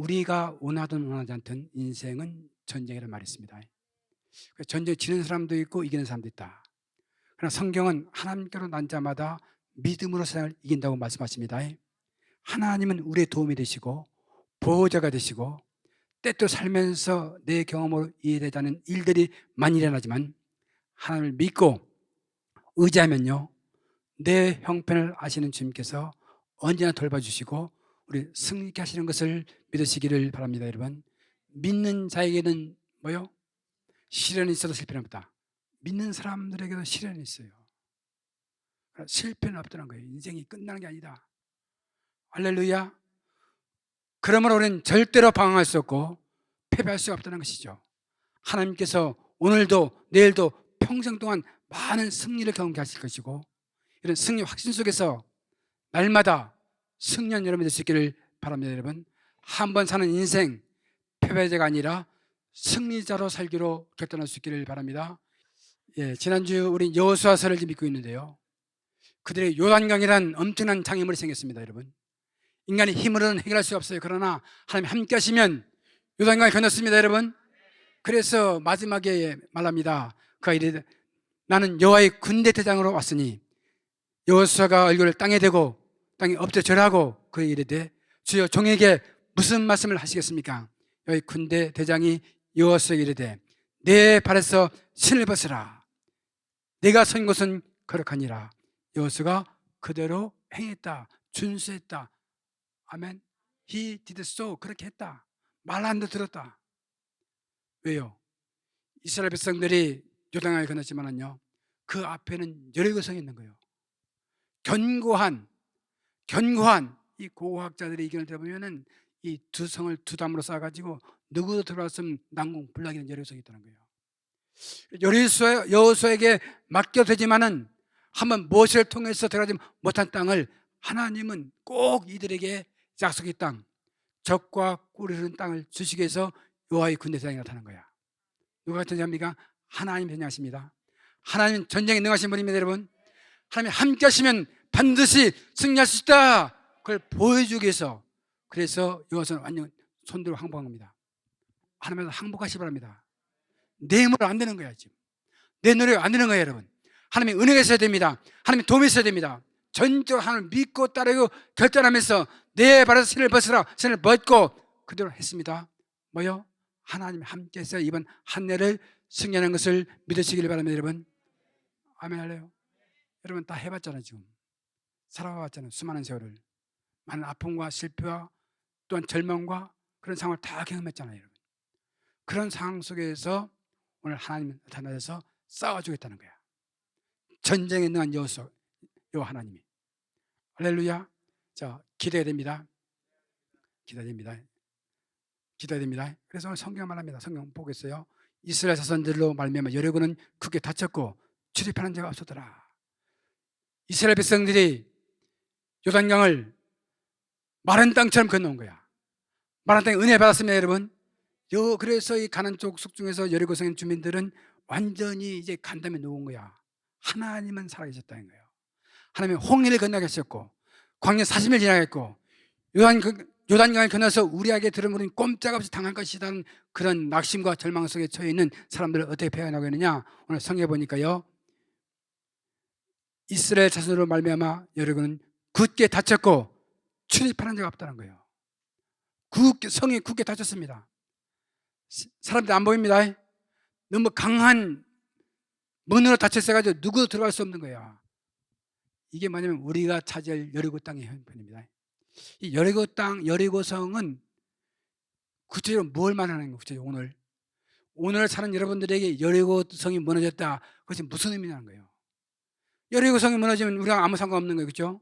우리가 원하든 원하지 않든 인생은 전쟁이라는 말이 있습니다. 전쟁 지는 사람도 있고 이기는 사람도 있다. 그러나 성경은 하나님께로 난 자마다 믿음으로 세상을 이긴다고 말씀하십니다. 하나님은 우리의 도움이 되시고 보호자가 되시고 때때로 살면서 내 경험으로 이해되지 않는 일들이 많이 일어나지만 하나님을 믿고 의지하면요, 내 형편을 아시는 주님께서 언제나 돌봐주시고 우리 승리케 하시는 것을 믿으시기를 바랍니다. 여러분, 믿는 자에게는 뭐요? 시련이 있어도 실패는 없다. 믿는 사람들에게도 시련이 있어요. 실패는 없다는 거예요. 인생이 끝나는 게 아니다. 할렐루야. 그러므로 우리는 절대로 방황할 수 없고 패배할 수 없다는 것이죠. 하나님께서 오늘도 내일도 평생 동안 많은 승리를 경험케 하실 것이고, 이런 승리 확신 속에서 날마다 승리한 여러분 될 수 있기를 바랍니다. 여러분, 한 번 사는 인생 패배자가 아니라 승리자로 살기로 결단할 수 있기를 바랍니다. 지난주 우리 여호수아서를 믿고 있는데요, 그들의 요단강이란 엄청난 장애물이 생겼습니다. 여러분, 인간의 힘으로는 해결할 수 없어요. 그러나 하나님 함께 하시면 요단강을 건넜습니다. 여러분, 그래서 마지막에 말합니다. 그가 이르되 나는 여호와의 군대 대장으로 왔으니, 여호수아가 얼굴을 땅에 대고 땅에 엎드려 절하고 그에게 이르되 주여 종에게 무슨 말씀을 하시겠습니까? 여호와의 군대 대장이 여호수아에게 이르되 내 발에서 신을 벗으라. 내가 선 곳은 거룩하니라. 여호수아가 그대로 행했다. 준수했다. 아멘. He did so. 그렇게 했다. 말 안 들었다. 왜요? 이스라엘 백성들이 요단강을 건넜지만은요, 그 앞에는 여리고성이 있는 거예요. 견고한 이 고고학자들의 의견을 들어보면은 이 두 성을 두 담으로 쌓아가지고 누구도 들어왔으면 난공불락이는 여리고성이 있다는 거예요. 여호수아에게 맡겨되지만은 한번 모세를 통해서 들어가지 못한 땅을 하나님은 꼭 이들에게 약속의 땅, 적과 꿀이 흐르는 땅을 주시기 위해서 여호와의 군대 대장이 나타난 거야. 누가 전쟁합니까? 하나님 전쟁하십니다. 하나님 전쟁에 능하신 분입니다. 여러분, 하나님 함께 하시면 반드시 승리할 수 있다. 그걸 보여주기 위해서, 그래서 여호수아는 완전 손들고 항복한 겁니다. 하나님께서 항복하시 바랍니다. 내 힘으로 안 되는 거야. 지금 내 노래가 안 되는 거예요. 여러분, 하나님의 은혜가 있어야 됩니다. 하나님의 도움이 있어야 됩니다. 전적으로 하나님을 믿고 따르고 결단하면서 내 발에서 신을 벗으라. 신을 벗고 그대로 했습니다. 뭐요? 하나님 함께해서 이번 한 해를 승리하는 것을 믿으시길 바랍니다. 여러분, 아멘 할래요? 여러분 다 해봤잖아요. 지금 살아봤잖아요. 수많은 세월을, 많은 아픔과 실패와 또한 절망과 그런 상황을 다 경험했잖아요. 여러분, 그런 상황 속에서 오늘 하나님이 나타나셔서 싸워주겠다는 거야. 전쟁에 능한 여호수아, 요 하나님이. 할렐루야. 자, 기도해야 됩니다. 기도해야 됩니다. 기도해야 됩니다. 그래서 오늘 성경 말합니다. 성경 보겠어요. 이스라엘 자손들로 말미암아 여리고는 크게 다쳤고 출입하는 자가 없었더라. 이스라엘 백성들이 요단강을 마른 땅처럼 건너온 거야. 마른 땅에 은혜 받았습니다. 여러분, 그래서 이 가나안 쪽 숙중에서 여리고성 주민들은 완전히 이제 간담에 놓은 거야. 하나님은 살아계셨다는 거예요. 하나님은 홍해를 건너게 하셨고 광야 40일 지나겠고 요단강을 건너서 우리에게 들은 우리는 꼼짝없이 당할 것이라는 그런 낙심과 절망 속에 처해 있는 사람들을 어떻게 표현하고 있느냐, 오늘 성경에 보니까요, 이스라엘 자손으로 말미암아 여리고는 굳게 닫혔고 출입하는 자가 없다는 거예요. 성이 굳게 닫혔습니다. 사람들이 안 보입니다. 너무 강한 문으로 닫혔어가지고 누구도 들어갈 수 없는 거야. 이게 뭐냐면 우리가 차지할 여리고 땅의 형편입니다. 이 여리고 땅, 여리고성은 구체적으로 뭘 말하는 거예요? 구체적으로 오늘 사는 여러분들에게 여리고성이 무너졌다, 그것이 무슨 의미냐는 거예요. 여리고성이 무너지면 우리가 아무 상관없는 거예요. 그렇죠?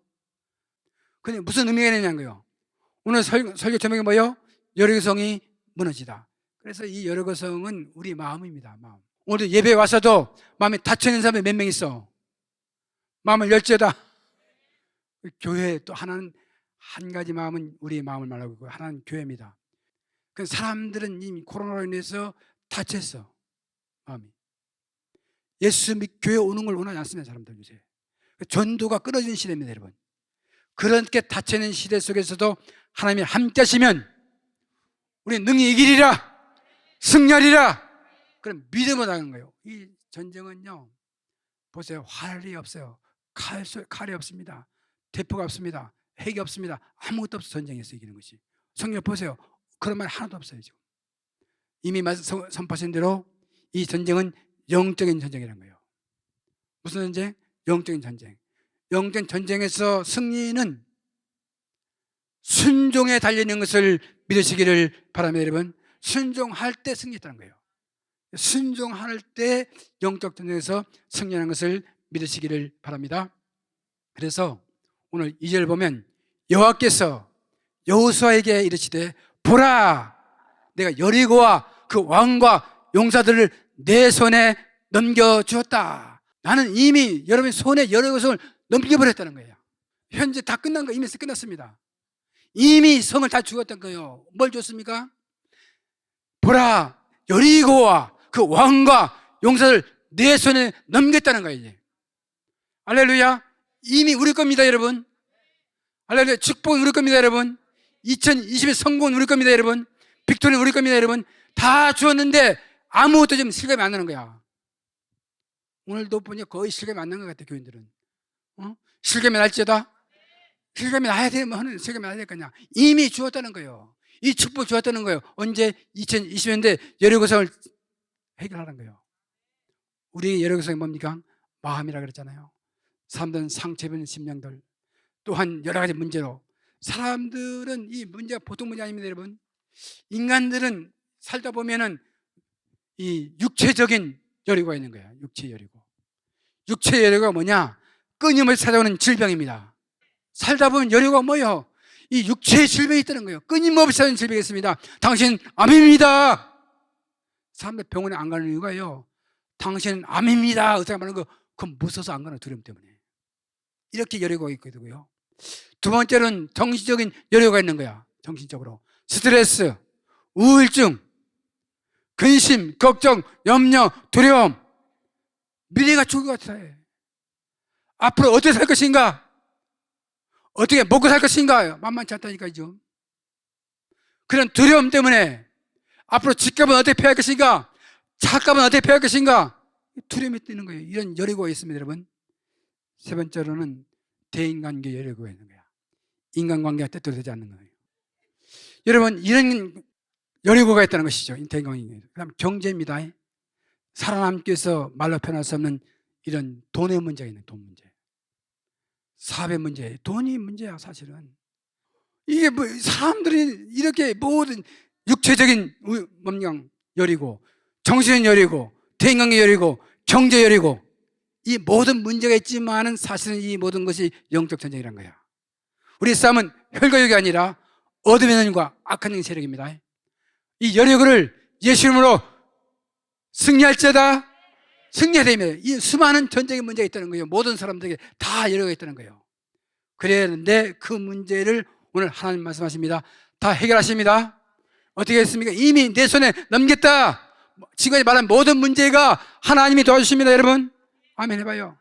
근데 무슨 의미가 있느냐는 거예요. 오늘 설교 제목이 뭐예요? 여리고성이 무너지다. 그래서 이 여리고성은 우리 마음입니다. 마음. 오늘도 예배에 와서도 마음이 닫혀있는 사람이 몇 명 있어. 마음을 열지어다. 교회 또 하나는 한 가지 마음은 우리의 마음을 말하고 있고 하나는 교회입니다. 그 사람들은 이미 코로나로 인해서 닫혔어. 마음이. 예수 믿 교회 오는 걸 원하지 않습니다. 사람들 요새 전도가 끊어진 시대입니다. 여러분, 그렇게 닫혀있는 시대 속에서도 하나님이 함께 하시면 우리 능히 이기리라, 승리하리라. 그런 믿음을 나가는 거예요. 이 전쟁은요, 보세요. 활이 없어요. 칼이 없습니다. 대포가 없습니다. 핵이 없습니다. 아무것도 없어. 전쟁에서 이기는 것이. 성경 보세요. 그런 말 하나도 없어요. 지금 이미 선포하신 대로 이 전쟁은 영적인 전쟁이라는 거예요. 무슨 전쟁? 영적인 전쟁. 영적인 전쟁에서 승리는 순종에 달려있는 것을 믿으시기를 바랍니다. 여러분, 순종할 때 승리했다는 거예요. 순종할 때 영적 전쟁에서 승리하는 것을 믿으시기를 바랍니다. 그래서 오늘 2절 보면 여호와께서 여호수아에게 이르시되 보라, 내가 여리고와 그 왕과 용사들을 내 손에 넘겨주었다. 나는 이미 여러분의 손에 여리고성을 넘겨버렸다는 거예요. 현재 다 끝난 거, 이미 끝났습니다. 이미 성을 다 주었던 거예요. 뭘 줬습니까? 보라, 여리고와 그 왕과 용사들 내 손에 넘겼다는 거예요. 이제. 할렐루야. 이미 우리 겁니다, 여러분. 할렐루야. 축복은 우리 겁니다, 여러분. 2020년 성공은 우리 겁니다, 여러분. 빅토리는 우리 겁니다, 여러분. 다 주었는데 아무것도 지금 실감이 안 나는 거야. 오늘도 보니 거의 실감이 안 나는 것 같아, 교인들은. 실감이 날지어다. 실감이 나야 되면 실감이 나야 될 거냐. 이미 주었다는 거예요. 이 축복 주었다는 거예요. 언제? 2020년대 여리고성을 해결하는 거예요. 우리 여리고성이 뭡니까? 마음이라 그랬잖아요. 사람들은 상처입은 심령들, 또한 여러 가지 문제로. 사람들은 이 문제가 보통 문제 아닙니다, 여러분. 인간들은 살다 보면은 이 육체적인 여리고가 있는 거야. 육체 여리고. 육체 여리고가 뭐냐? 끊임없이 찾아오는 질병입니다. 살다 보면 여리고가 뭐예요? 이 육체의 질병이 있다는 거예요. 끊임없이 찾아오는 질병이 있습니다. 당신 암입니다. 사람들 병원에 안 가는 이유가요, 당신은 암입니다. 의사가 말하는 거 그건 무서워서 안 가는 두려움 때문에. 이렇게 여리고가 있거든요. 두 번째는 정신적인 여리고가 있는 거야. 정신적으로 스트레스, 우울증, 근심, 걱정, 염려, 두려움. 미래가 죽을 것 같아. 앞으로 어떻게 살 것인가? 어떻게 먹고 살 것인가? 만만치 않다니까요. 그런 두려움 때문에 앞으로 집값은 어떻게 피할 것인가? 차값은 어떻게 피할 것인가? 두려움이 뜨는 거예요. 이런 여리고가 있습니다, 여러분. 세 번째로는 대인관계 여리고가 있는 거야. 인간관계가 뜻대로 되지 않는 거예요. 여러분, 이런 여리고가 있다는 것이죠. 대인관계. 그다음 경제입니다. 살아남기 위해서 말로 표현할 수 없는 이런 돈의 문제가 있는, 돈 문제. 사업의 문제. 돈이 문제야, 사실은. 이게 뭐 사람들이 이렇게 모든 육체적인 여리고, 정신은 여리고, 대인관계 여리고, 경제 여리고, 이 모든 문제가 있지만은 사실은 이 모든 것이 영적 전쟁이란 거야. 우리 싸움은 혈과 육이 아니라 어둠의 영과 악한 영 세력입니다. 이 여리고를 예수 이름으로 승리할지어다. 승리해야 됩니다. 이 수많은 전쟁의 문제가 있다는 거예요. 모든 사람들에게 다 여리고가 있다는 거예요. 그랬는데 그 문제를 오늘 하나님 말씀하십니다. 다 해결하십니다. 어떻게 했습니까? 이미 내 손에 넘겼다. 지금까지 말한 모든 문제가 하나님이 도와주십니다, 여러분. 아멘 해봐요.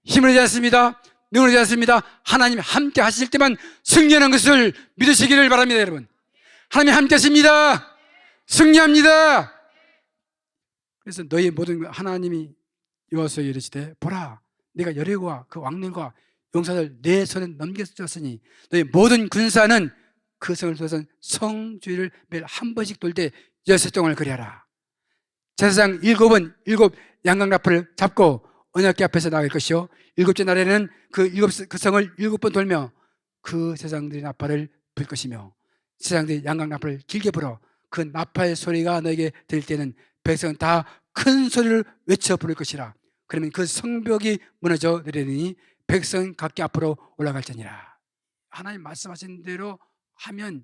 힘을 내지 않습니다. 능을 내지 않습니다. 하나님이 함께 하실 때만 승리하는 것을 믿으시기를 바랍니다, 여러분. 하나님이 함께 하십니다. 승리합니다. 그래서 너희 모든 하나님이 여호수아에 이르시되 보라, 내가 여리고와 그 왕들과 용사들 내 손에 넘겨주었으니 너희 모든 군사는 그 성을 두어서 성주의를 매일 한 번씩 돌 때 6동을 그리하라. 제사장 7은 7 양강나팔을 잡고 언약궤 앞에서 나갈 것이요, 7째 날에는 그 성을 7번 돌며 그 제사장들이 나팔을 불 것이며, 제사장들이 양강나팔을 길게 불어 그 나팔 소리가 너에게 들릴 때는 백성은 다 큰 소리를 외쳐 부를 것이라. 그러면 그 성벽이 무너져 내리니 백성은 각기 앞으로 올라갈지니라. 하나님 말씀하신 대로 하면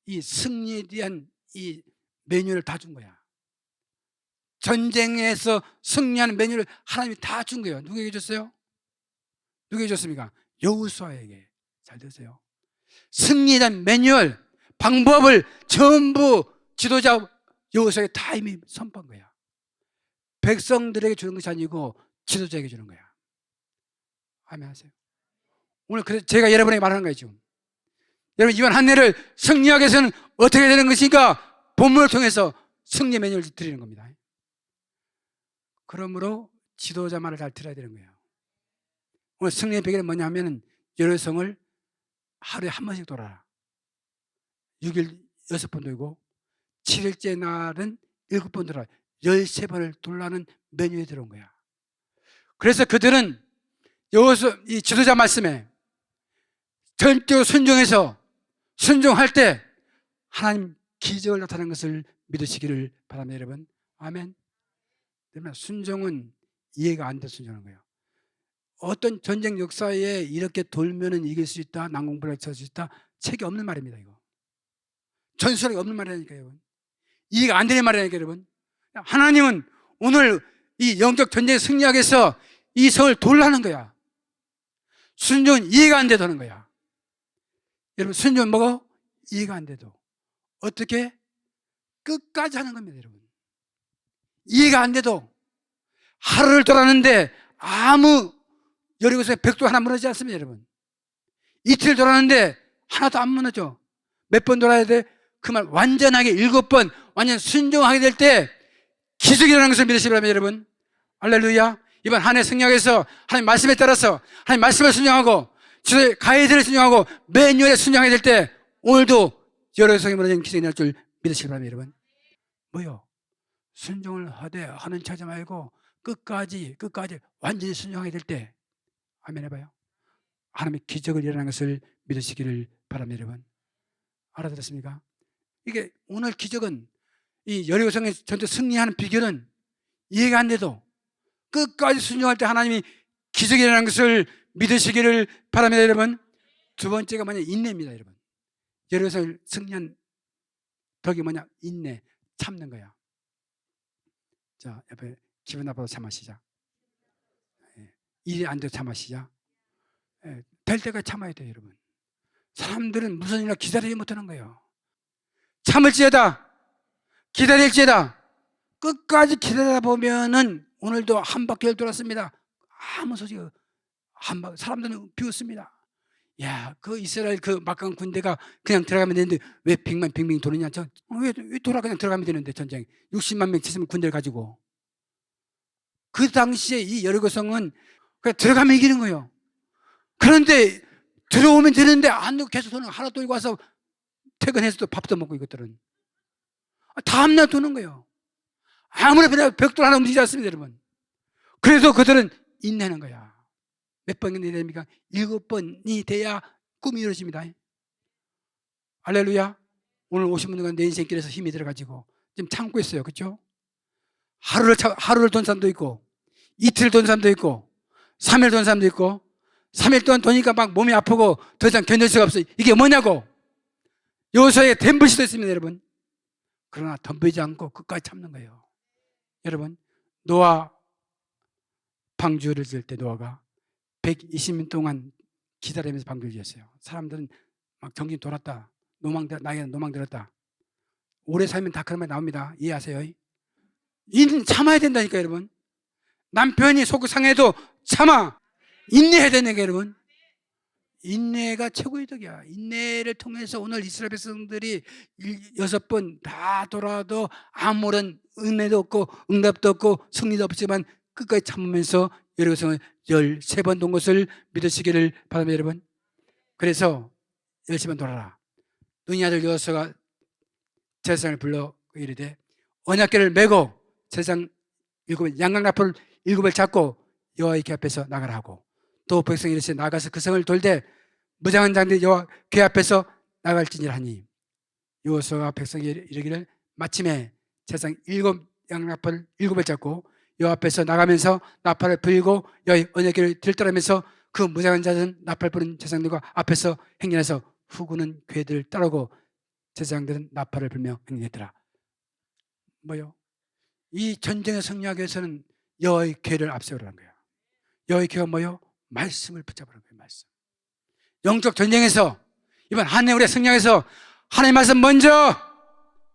이 승리에 대한 이 매뉴얼을 다 준 거야. 전쟁에서 승리하는 매뉴얼을 하나님이 다 준 거예요. 누구에게 줬어요? 누구에게 줬습니까? 여호수아에게. 잘 들으세요. 승리에 대한 매뉴얼, 방법을 전부 지도자 여호수아에게 다 이미 선포한 거야. 백성들에게 주는 것이 아니고 지도자에게 주는 거야. 아멘 하세요. 오늘 그래서 제가 여러분에게 말하는 거예요, 지금. 여러분, 이번 한 해를 승리하기 위해서는 어떻게 되는 것인가? 본문을 통해서 승리 메뉴를 드리는 겁니다. 그러므로 지도자 말을 잘 들어야 되는 거예요. 오늘 승리의 비결은 뭐냐면 여러성을 하루에 한 번씩 돌아라. 6일 6번 돌고 7일째 날은 7번 돌아 13번을 돌라는 메뉴에 들어온 거야. 그래서 그들은 여호수아 이 지도자 말씀에 절대로 순종할 때 하나님 기적을 나타내는 것을 믿으시기를 바랍니다. 여러분, 아멘. 그러면 순종은 이해가 안 돼서 순종하는 거예요. 어떤 전쟁 역사에 이렇게 돌면은 이길 수 있다, 난공불락을 칠 수 있다, 책이 없는 말입니다. 이거 전술이 없는 말이라니까요, 여러분. 이해가 안 되는 말이라니까요, 여러분. 하나님은 오늘 이 영적 전쟁에 승리하기 위해서 이 성을 돌라는 거야. 순종은 이해가 안 돼도 하는 거야. 여러분, 순종은 뭐고? 이해가 안 돼도 어떻게? 끝까지 하는 겁니다, 여러분. 이해가 안 돼도 하루를 돌았는데 아무 여리고서에 벽도 하나 무너지지 않습니다, 여러분. 이틀 돌았는데 하나도 안 무너져. 몇 번 돌아야 돼? 그 말 완전하게 7번 완전 순종하게 될 때 기적이 일어나는 것을 믿으시기 바랍니다, 여러분. 할렐루야. 이번 한 해 승리하기위해서 하나님 말씀에 따라서 하나님 말씀을 순종하고 주의 가이드를 순종하고 매일 요일에 순종하게 될 때 오늘도 여러 성이 무너지는 기적이 일어날 줄 믿으시기 바랍니다, 여러분. 뭐요? 순종을 하되 하는 차지 말고 끝까지 완전히 순종하게 될 때 아멘 해봐요. 하나님의 기적을 일어나는 것을 믿으시기를 바랍니다, 여러분. 알아들었습니까? 이게 오늘 기적은 이 여리고성의 전투 승리하는 비결은 이해가 안 돼도 끝까지 순종할 때 하나님이 기적이 일어나는 것을 믿으시기를 바랍니다, 여러분. 두 번째가 뭐냐? 인내입니다, 여러분. 여리고성을 승리한 덕이 뭐냐? 인내, 참는 거야. 자, 옆에 기분 나빠도 참으시자. 일이 안 돼도 참으시자. 될 때까지 참아야 돼요, 여러분. 사람들은 무슨 일이나 기다리지 못하는 거예요. 참을지어다, 기다릴지어다. 끝까지 기다리다 보면은 오늘도 한 바퀴를 돌았습니다. 아무 소식, 사람들은 비웃습니다. 야, 그 이스라엘 그 막강 군대가 그냥 들어가면 되는데 왜 빙빙 도느냐? 왜 돌아 그냥 들어가면 되는데 전쟁 60만 명 치면 군대를 가지고. 그 당시에 이 여리고성은 그냥 들어가면 이기는 거예요. 그런데 들어오면 되는데 안 되고 계속 도는 하나 돌고 와서 퇴근해서 또 밥도 먹고 이것들은 다음날 도는 거예요. 아무리 벽돌 하나 움직이지 않습니다, 여러분. 그래서 그들은 인내하는 거야. 몇 번이 됩니까? 7번이 돼야 꿈이 이루어집니다. 할렐루야. 오늘 오신 분들은 내 인생길에서 힘이 들어가지고 지금 참고 있어요. 그렇죠? 하루를 돈 사람도 있고 이틀 돈 사람도 있고 3일 돈 사람도 있고 3일 동안 도니까 막 몸이 아프고 더 이상 견딜 수가 없어요. 이게 뭐냐고. 여호수아에 덤빌 수도 있습니다, 여러분. 그러나 덤비지 않고 끝까지 참는 거예요. 여러분, 노아 방주를 지을 때 노아가 120년 동안 기다리면서 방주를 지었어요. 사람들은 막 정신 돌았다, 나에게는 노망 들었다. 오래 살면 다 그런 말 나옵니다. 이해하세요? 인은 참아야 된다니까, 여러분. 남편이 속 상해도 참아. 인내해야 되는 게, 여러분. 인내가 최고의 덕이야. 인내를 통해서 오늘 이스라엘 백성들이 6번 다 돌아도 아무런 은혜도 없고 응답도 없고 승리도 없지만 끝까지 참으면서 여리고성을 13번 돈 것을 믿으시기를 바랍니다, 여러분. 그래서 13번 돌아라. 눈이 아들 여호수아가 제사장을 불러 이르되 언약궤를 메고 제사장 7번 양강나팔 7을 잡고 여호와의 궤 앞에서 나가라 하고, 또 백성이 이르시되 나가서 그 성을 돌되 무장한 자들이 여호와 궤 앞에서 나갈지니라 하니, 여호수아가 백성이 이르기를 마침에 제사장 7양나팔 7을 잡고 여호와 앞에서 나가면서 나팔을 불고 여호와의 언약궤를 들떠라면서 그 무장한 자들은 나팔 부는 제사장들과 앞에서 행진해서 후구는 궤들을 따르고 제사장들은 나팔을 불며 행진했더라. 뭐요? 이 전쟁에 승리하기 위해서는 여호와의 궤를 앞세우라는 거예요. 여호와의 궤가 뭐요? 말씀을 붙잡으라는 거예요. 말씀. 영적 전쟁에서 이번 한 해 우리가 승리해서 하나님의 말씀 먼저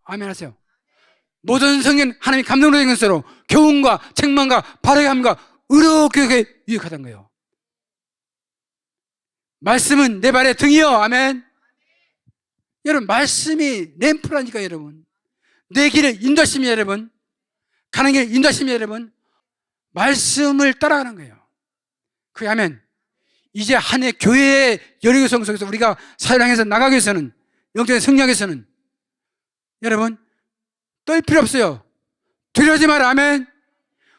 아멘 하세요. 모든 성경 하나님이 감동으로 된 것으로 교훈과 책망과 바르게 함과 의로 교육에 유익하다는 거예요. 말씀은 내 발의 등이요. 아멘. 여러분, 말씀이 램프라니까, 여러분. 내 길을 인도하십니다 여러분. 가는 길을 인도하십니다 여러분. 말씀을 따라가는 거예요. 그게 하면 이제 한 해 교회의 여리고성 속에서 우리가 사회를 향해서 나가기 위해서는, 영적인 승리하기 위해서는 여러분 떨 필요 없어요. 두려워하지 마라. 아멘.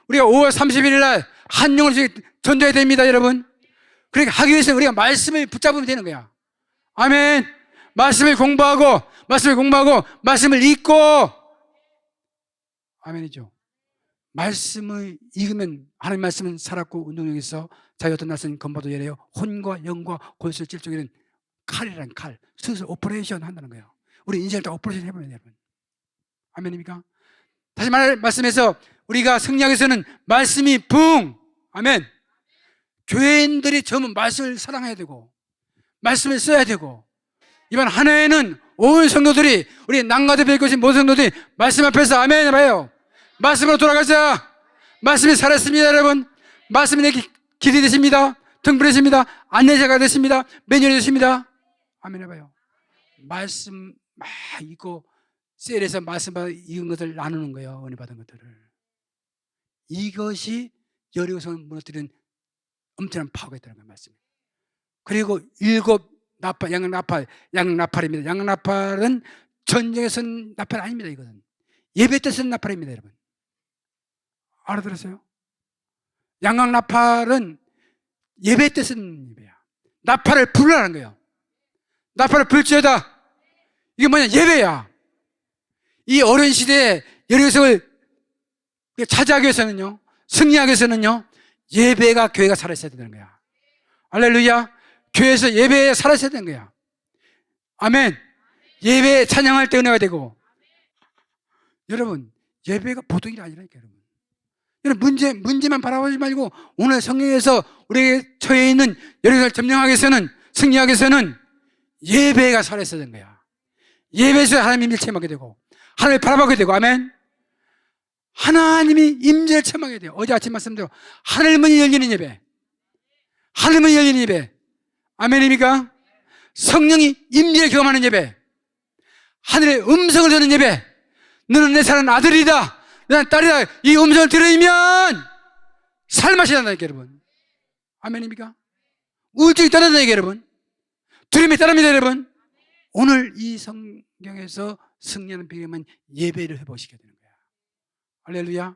우리가 5월 31일 날 한 영을 전도해야 됩니다 여러분. 그렇게 하기 위해서는 우리가 말씀을 붙잡으면 되는 거야. 아멘. 말씀을 공부하고 말씀을 읽고, 아멘이죠. 말씀을 읽으면 하나님 말씀은 살았고 운동력에서 자기 어떤 날은 건바도 예래요. 혼과 영과 골수를 찔 적에는 칼이란 칼, 스스로 오퍼레이션 한다는 거예요. 우리 인생을 다 오퍼레이션 해보면 돼요 여러분. 아멘입니까? 다시 말씀해서 우리가 승리하기 위해서는 말씀이 아멘. 교회인들이 전부 말씀을 사랑해야 되고 말씀을 써야 되고, 이번 한 해에는 온 성도들이, 우리 난가도 뵐 것인 모든 성도들이 말씀 앞에서 아멘 해봐요. 말씀으로 돌아가자. 말씀이 살았습니다 여러분. 말씀이 내 길이 되십니다. 등불이 되십니다. 안내자가 되십니다. 매뉴얼이 되십니다. 아멘 해봐요. 말씀 막 읽고 셀에서 말씀 받아 읽은 것을 나누는 거예요. 은혜 받은 것들을. 이것이 여리고성을 무너뜨리는 엄청난 파워가 있다는 거예요. 말씀. 그리고 7 나팔, 양나팔입니다. 양나팔은 전쟁에 쓴 나팔 아닙니다. 이것은 예배 때 쓴 나팔입니다 여러분. 알아들었어요? 양강나팔은 예배 때 쓴 예배야. 나팔을 불라는 거예요. 나팔을 불지어다. 이게 뭐냐? 예배야. 이 어려운 시대에 여리고성을 차지하기 위해서는요, 승리하기 위해서는요, 예배가, 교회가 살아있어야 되는 거야. 할렐루야. 교회에서 예배에 살아있어야 되는 거야. 아멘. 예배에 찬양할 때 은혜가 되고. 여러분, 예배가 보통 일이 아니라니까 여러분. 여러분, 문제만 바라보지 말고 오늘 성경에서 우리에게 처해 있는 여리고성을 점령하기 위해서는, 승리하기 위해서는 예배가 살아있어야 되는 거야. 예배에서 하나님의 임재를 체험하게 되고 하나님을 바라보게 되고. 아멘. 하나님이 임재를 체험하게 돼요. 어제 아침 말씀대로 하늘문이 열리는 예배, 하늘문이 열리는 예배. 아멘입니까? 성령이 임재를 경험하는 예배, 하늘의 음성을 듣는 예배. 너는 내 사랑하는 아들이다, 나는 딸이다. 이 음성을 들으면 살맛이 난다니까 여러분. 아멘입니까? 우울증이 떠난다니까 여러분. 두려움이 떠납니다 여러분. 오늘 이 성경에서 승리하는 비결은 예배를 회복시켜야 되는 거야. 할렐루야.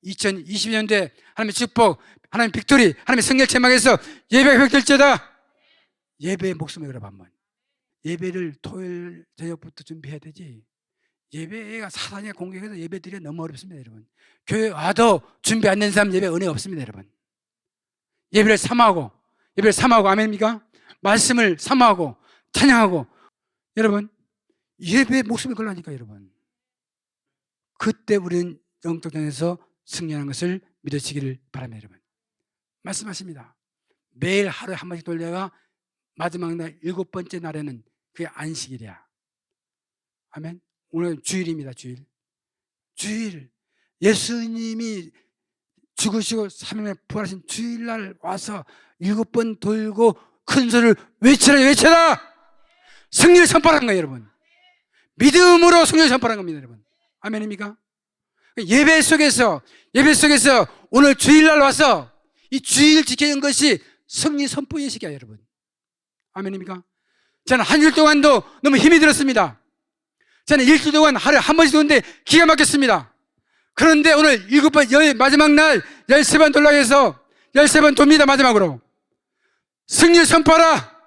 2020년도에 하나님의 축복, 하나님의 빅토리, 하나님의 승리를 체험하면서 예배가 회복될지어다. 예배의 목숨을 걸어봐 한번. 예배를 토요일 저녁부터 준비해야 되지. 예배가 사단이 공격해서 예배드리기가 너무 어렵습니다 여러분. 교회 와도 준비 안 된 사람 예배 은혜가 없습니다 여러분. 예배를 사모하고 아멘입니까? 말씀을 사모하고 찬양하고. 여러분, 예배에 목숨을 걸라니까 여러분. 그때 우리는 영적전에서 승리하는 것을 믿으시기를 바랍니다 여러분. 말씀하십니다. 매일 하루에 한 번씩 돌려가 마지막 날 7번째 날에는 그게 안식일이야. 아멘. 오늘 주일입니다. 주일. 예수님이 죽으시고 3일 만에 부활하신 주일날 와서 7번 돌고 큰 소리를 외쳐라. 승리를 선포하는 거예요 여러분. 믿음으로 승리를 선포하는 겁니다 여러분. 아멘입니까? 예배 속에서 오늘 주일날 와서 이 주일 지키는 것이 승리 선포 예식이야 여러분. 아멘입니까? 저는 한 일 동안도 너무 힘이 들었습니다. 저는 일주일 동안 하루에 한 번씩 도는데 기가 막혔습니다. 그런데 오늘 7번, 마지막 날 13번 돌라고 해서 13번 돕니다. 마지막으로 승리를 선포하라.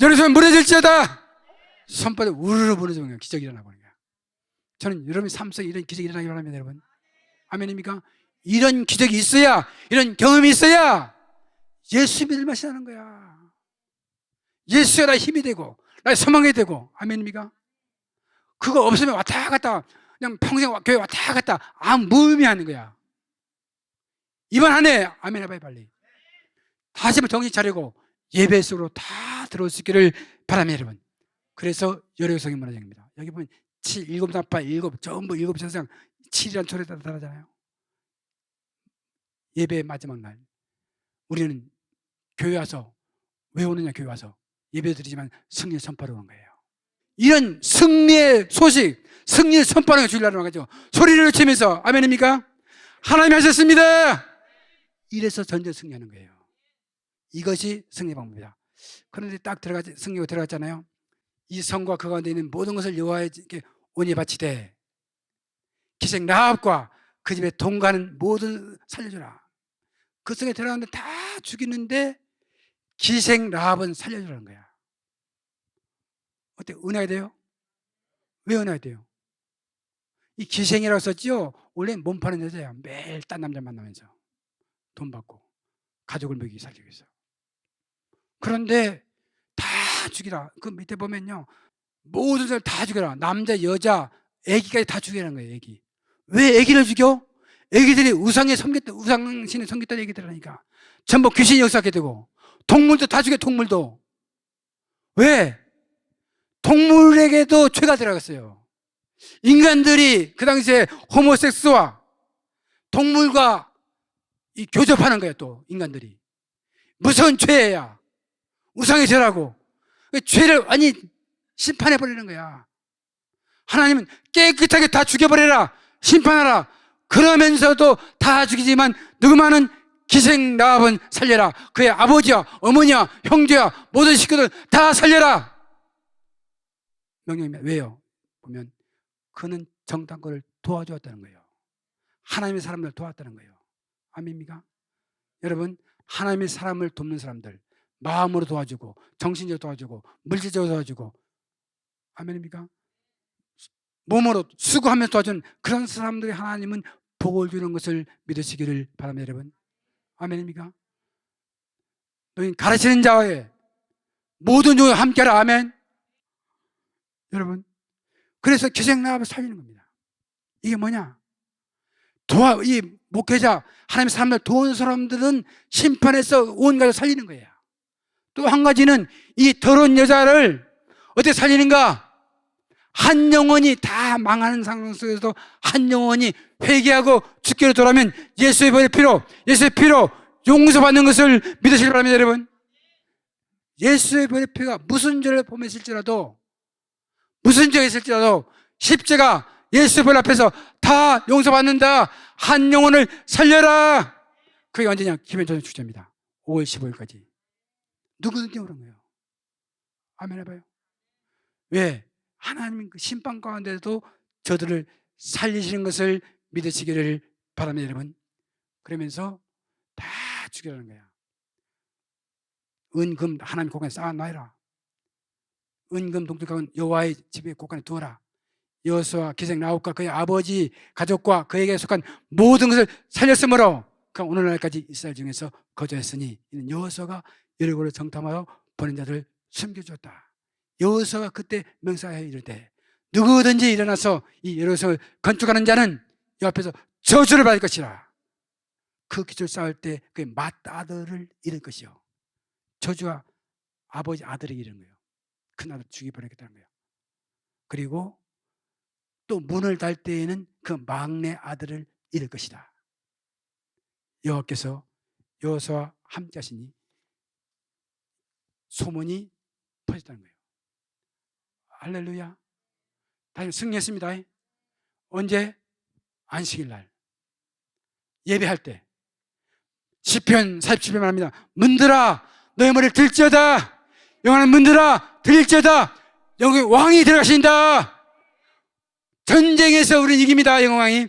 여러분 무너질지어다. 손바닥 우르르 무너지는 거예요. 기적이 일어나고 있는 거예요. 저는 여러분의 삶 속에 이런 기적이 일어나기 바랍니다 여러분. 아멘입니까? 이런 기적이 있어야, 이런 경험이 있어야 예수 믿을 맛이 나는 거야. 예수가 나의 힘이 되고 나의 소망이 되고. 아멘입니까? 그거 없으면 왔다 갔다 그냥 평생 교회 왔다 갔다 아무 무의미하는 거야. 이번 한 해 아멘 해봐요 빨리. 다시 한번 정신 차리고 예배 속으로 다 들어올 수 있기를 바랍니다 여러분. 그래서 여리고성이 무너진 겁니다. 여기 보면 7, 7 나팔, 7 전부 7 천상 7이라는 소리가 따라하잖아요. 예배의 마지막 날 우리는 교회 와서 왜 오느냐? 교회 와서 예배 드리지만 승리를 선포하러 온 거예요. 이런 승리의 소식, 승리를 선포하는 게 주일날이라는 거죠. 소리를 치면서 아멘입니까? 하나님이 하셨습니다. 이래서 전쟁 승리하는 거예요. 이것이 승리 방법이다. 그런데 딱 승리가 들어갔잖아요. 이 성과 그 가운데 있는 모든 것을 여호와에게 온전히 바치되 기생 라합과 그 집에 동가는 모든 살려주라. 그 성에 들어갔는데 다 죽이는데 기생 라합은 살려주라는 거야. 어때? 은혜가 돼요? 왜 은혜가 돼요? 이 기생이라고 썼죠? 원래 몸 파는 여자야. 매일 딴 남자 만나면서 돈 받고 가족을 먹이기 살기 위해서. 그런데 다 죽이라. 그 밑에 보면요, 모든 사람 다 죽여라. 남자, 여자, 애기까지 다 죽이라는 거예요. 애기. 왜 애기를 죽여? 애기들이 우상신을 섬겼던 애기들이라니까. 전부 귀신이 역사하게 되고, 동물도 다 죽여. 동물도. 왜? 동물에게도 죄가 들어갔어요. 인간들이 그 당시에 호모섹스와 동물과 교접하는 거예요. 또 인간들이 무서운 죄야. 우상의 죄라고. 죄를 완전히 심판해버리는 거야. 하나님은 깨끗하게 다 죽여버려라, 심판하라. 그러면서도 다 죽이지만 누구만은 기생 라합은 살려라. 그의 아버지야, 어머니야, 형제야, 모든 식구들 다 살려라. 명령입니다. 왜요? 보면 그는 정탐꾼을 도와주었다는 거예요. 하나님의 사람을 도왔다는 거예요. 아멘입니까? 여러분, 하나님의 사람을 돕는 사람들, 마음으로 도와주고 정신적으로 도와주고 물질적으로 도와주고, 아멘입니까? 몸으로 수고하면서 도와주는 그런 사람들이 하나님은 복을 주는 것을 믿으시기를 바랍니다. 여러분, 아멘입니까? 너희 가르치는 자와의 모든 종에 함께하라. 아멘. 여러분, 그래서 기생 라합을 살리는 겁니다. 이게 뭐냐? 이 목회자, 하나님의 사람들 도운 사람들은 심판해서 온 가족을 살리는 거예요. 또 한 가지는 이 더러운 여자를 어떻게 살리는가? 한 영혼이 다 망하는 상황 속에서도 한 영혼이 회개하고 주께로 돌아오면 예수의 피로 용서받는 것을 믿으시기 바랍니다. 여러분, 예수의 보혈의 피가 무슨 죄를 범했을지라도, 무슨 죄가 있을지라도 십자가 예수의 보혈 앞에서 다 용서받는다. 한 영혼을 살려라. 그게 언제냐? 김현정 축제입니다. 5월 15일까지. 누구든지 오는 거예요. 아멘 해봐요. 왜? 하나님 그 심판 가운데도 저들을 살리시는 것을 믿으시기를 바랍니다. 여러분, 그러면서 다 죽이라는 거야. 은금 하나님 곳간에 쌓아놔라. 은금 동쪽가운 여호와의 집에 곳간에 두어라. 여호수아 기생 라합과 그의 아버지 가족과 그에게 속한 모든 것을 살렸으므로 그 오늘날까지 이스라엘 중에서 거주했으니 이는 여호수아가 여리고를 정탐하여 보낸 자들을 숨겨주었다. 여호수아가 그때 명사하여 이르되 누구든지 일어나서 이 여리고를 건축하는 자는 이 앞에서 저주를 받을 것이라. 그 기초를 쌓을 때 그의 맏아들을 잃을 것이요, 저주와 아버지 아들에게 이르는 거예요. 큰 아들 죽여버리겠다는 거예요. 그리고 또 문을 달 때에는 그 막내 아들을 잃을 것이다. 여호와께서 여호수아와 함께 하시니 소문이 퍼졌다는 거예요. 할렐루야. 다시 승리했습니다. 언제? 안식일 날 예배할 때. 시편 47편 말합니다. 문들아 너의 머리를 들지어다. 영원한 문들아 들지어다. 영광의 왕이 들어가신다. 전쟁에서 우리는 이깁니다. 영광이.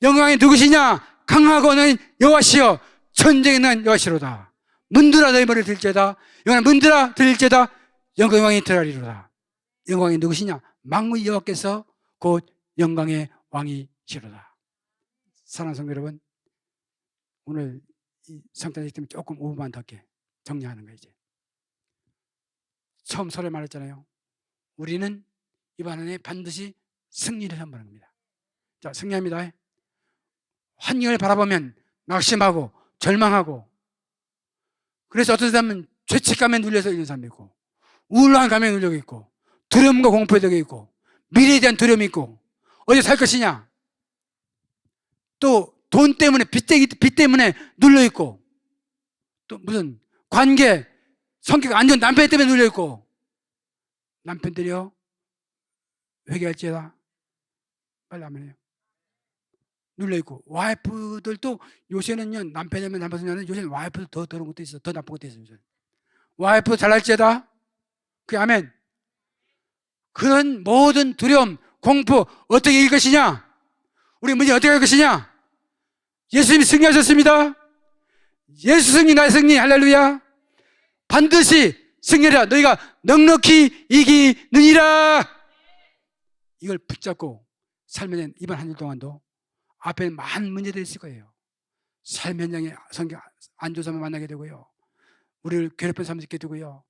영광이 누구시냐? 강하고 너는 여호와시여 전쟁에 난 여호와시로다. 문들아 너의 머리를 들지어다. 영원한 문들아 들지어다. 영광의 왕이 들어가리로다. 영광이 누구시냐? 만군의 여호와께서 곧 영광의 왕이시로다. 사랑하는 성도 여러분, 오늘 이 성탄절 때문에 조금 5분만 더 할게. 정리하는 거예요. 이제 처음 설에 말했잖아요. 우리는 이번 한 해 반드시 승리를 선포하는 겁니다. 자, 승리합니다. 환경을 바라보면 낙심하고 절망하고, 그래서 어떤 사람은 죄책감에 눌려서 있는 사람이 있고, 우울한 감에 눌려 있고, 두려움과 공포에 들어 있고, 미래에 대한 두려움이 있고, 어디 살 것이냐, 또 돈 때문에 빚 때문에 눌려 있고, 또 무슨 관계 성격 안 좋은 남편 때문에 눌려 있고, 남편들이요 회개할지어다. 빨리 아멘해요. 눌려있고, 와이프들도 요새는요, 남편이면 남편이면 요새는 와이프도 더 더러운 것도 있어. 더 나쁜 것도 있어요. 요새는. 와이프 잘할지어다. 그 아멘. 그런 모든 두려움, 공포 어떻게 이길 것이냐? 우리 문제 어떻게 할 것이냐? 예수님이 승리하셨습니다. 예수 승리, 나의 승리, 할렐루야. 반드시 승리하라. 너희가 넉넉히 이기느니라. 이걸 붙잡고 살면 이번 한 주 동안도 앞에 많은 문제들이 있을 거예요. 삶 현장에 성경 안 좋은 사람 만나게 되고요, 우리를 괴롭히는 사람도 있게 되고요,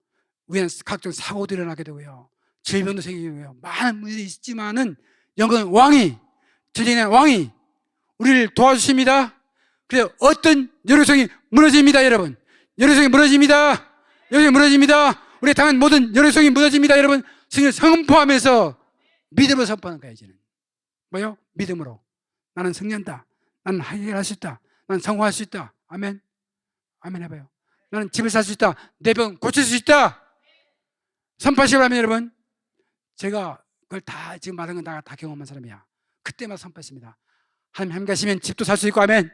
위에 각종 사고도 일어나게 되고요, 질병도 생기고요, 많은 문제들이 있지만은 영광의 왕이, 전쟁의 왕이 우리를 도와주십니다. 그래서 어떤 여론성이 무너집니다. 여러분, 여론성이 무너집니다. 여론성이 무너집니다. 우리 당한 모든 여론성이 무너집니다. 여러분, 승리를 선포하면서 믿음으로 선포하는 거예요. 이제는 뭐요? 믿음으로. 나는 승리한다. 나는 해결할 수 있다. 나는 성공할 수 있다. 아멘. 아멘 해봐요. 나는 집을 살 수 있다. 내 병 고칠 수 있다. 선포하시기 바랍니다. 여러분, 제가 그걸 다 지금 말한 건 다 경험한 사람이야. 그때마다 선포했습니다. 하나님 가시면 집도 살 수 있고 아멘.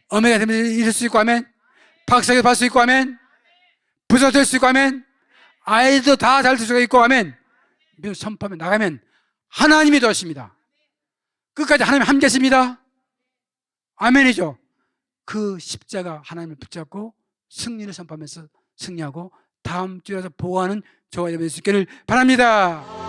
어머니가 되면 이룰 수 있고 아멘. 박사도 받을 수 있고 아멘. 부자 될 수 있고 아멘. 아이도 다 잘 될 수가 있고 아멘. 선포하면 나가면 하나님이 도와주십니다. 끝까지 하나님 함께 하십니다. 아멘이죠. 그 십자가 하나님을 붙잡고 승리를 선포하면서 승리하고 다음 주에서 보호하는 저와 여러분이 있기를 바랍니다.